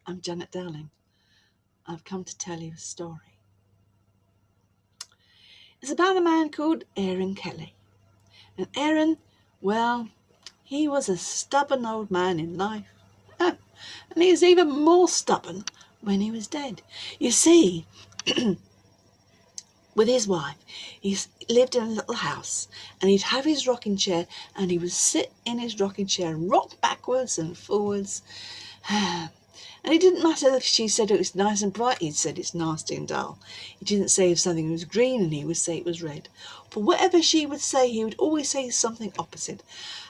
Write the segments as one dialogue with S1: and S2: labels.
S1: I'm Janet Dowling. I've come to tell you a story. It's about a man called Aaron Kelly. And Aaron, well, he was a stubborn old man in life. And he was even more stubborn when he was dead. You see, with his wife, he lived in a little house, and he'd have his rocking chair, and he would sit in his rocking chair and rock backwards and forwards. And it didn't matter if she said it was nice and bright, he'd said it's nasty and dull. He didn't say if something was green, and he would say it was red. For whatever she would say, he would always say something opposite.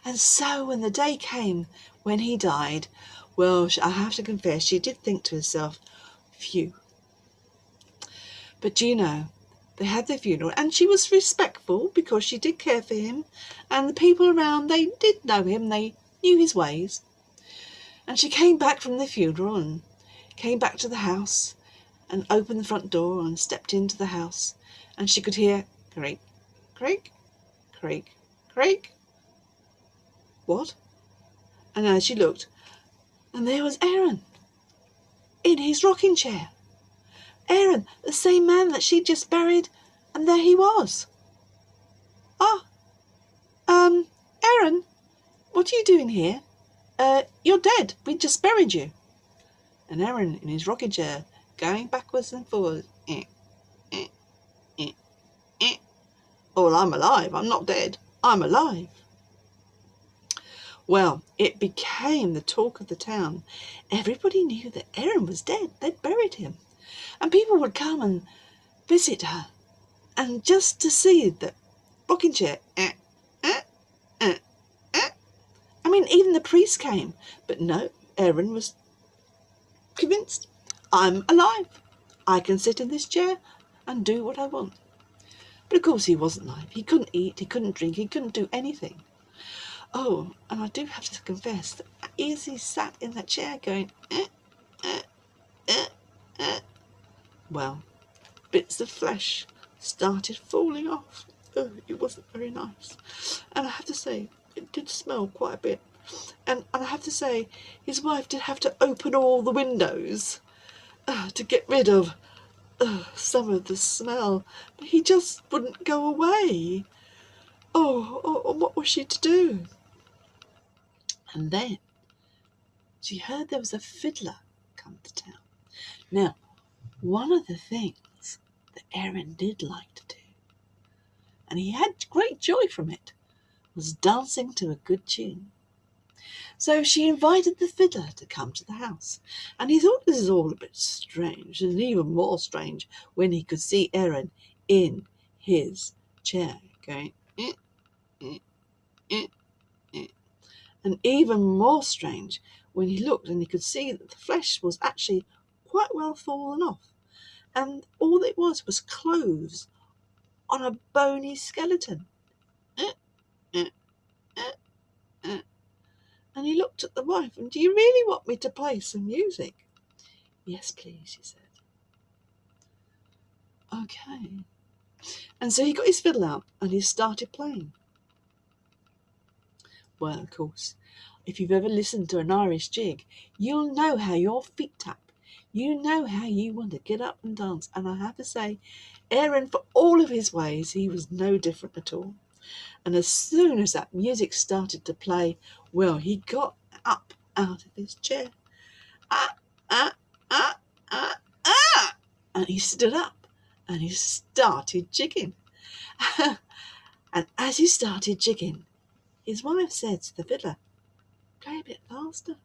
S1: And so when the day came when he died, well, I have to confess, she did think to herself, phew. But you know, they had their funeral, and she was respectful because she did care for him, and the people around, they did know him, they knew his ways. And she came back from the funeral and came back to the house and opened the front door and stepped into the house, and she could hear creak, creak, creak, creak. What? And as she looked, and there was Aaron in his rocking chair. Aaron, the same man that she'd just buried, and there he was. Ah, Aaron, what are you doing here? You're dead. We just buried you. And Aaron in his rocking chair, going backwards and forwards. Eh, eh, eh. Oh, well, I'm alive. I'm not dead. I'm alive. Well, it became the talk of the town. Everybody knew that Aaron was dead. They'd buried him. And people would come and visit her. And just to see the rocking chair. I mean, even the priest came. But no, Aaron was convinced. I'm alive. I can sit in this chair and do what I want. But of course he wasn't alive. He couldn't eat, he couldn't drink, he couldn't do anything. Oh, and I do have to confess that as he sat in that chair going, well, bits of flesh started falling off. Oh, it wasn't very nice. And I have to say, it did smell quite a bit. And I have to say, his wife did have to open all the windows to get rid of some of the smell. But he just wouldn't go away. Oh, what was she to do? And then she heard there was a fiddler come to town. Now, one of the things that Aaron did like to do, and he had great joy from it, was dancing to a good tune. So she invited the fiddler to come to the house, and he thought this is all a bit strange, and even more strange when he could see Aaron in his chair going, eh, eh, eh. And even more strange when he looked and he could see that the flesh was actually quite well fallen off, and all it was clothes on a bony skeleton. And he looked at the wife, and do you really want me to play some music? Yes, please, she said. Okay. And so he got his fiddle out and he started playing. Well, of course, if you've ever listened to an Irish jig, you'll know how your feet tap. You know how you want to get up and dance. And I have to say, Aaron, for all of his ways, he was no different at all. And as soon as that music started to play, well, he got up out of his chair. And he stood up and he started jigging. And as he started jigging, his wife said to the fiddler, play a bit faster.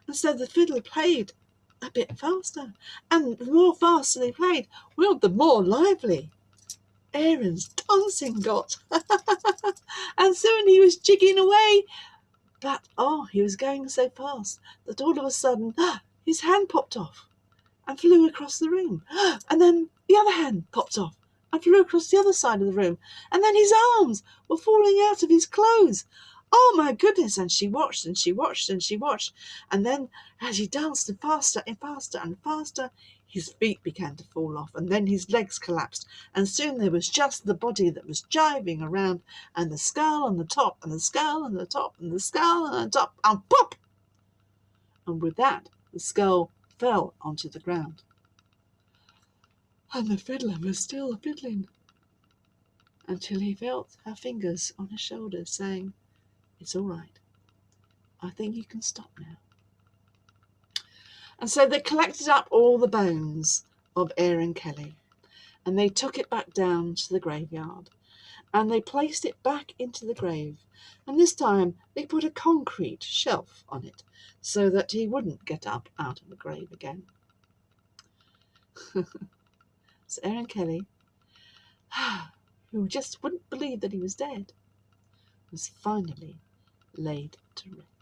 S1: And so the fiddler played a bit faster. And the more faster they played, well, the more lively Aaron's dancing got. And soon he was jigging away. But, he was going so fast that all of a sudden, his hand popped off and flew across the room. And then the other hand popped off and flew across the other side of the room. And then his arms were falling out of his clothes. Oh, my goodness. And she watched and she watched and she watched. And then as he danced faster and faster and faster, his feet began to fall off, and then his legs collapsed, and soon there was just the body that was jiving around, and the skull on the top, and the skull on the top, and the skull on the top, and pop! And with that, the skull fell onto the ground. And the fiddler was still fiddling until he felt her fingers on his shoulder saying, "It's all right. I think you can stop now." And so they collected up all the bones of Aaron Kelly, and they took it back down to the graveyard, and they placed it back into the grave, and this time they put a concrete shelf on it so that he wouldn't get up out of the grave again. So Aaron Kelly, who just wouldn't believe that he was dead, was finally laid to rest.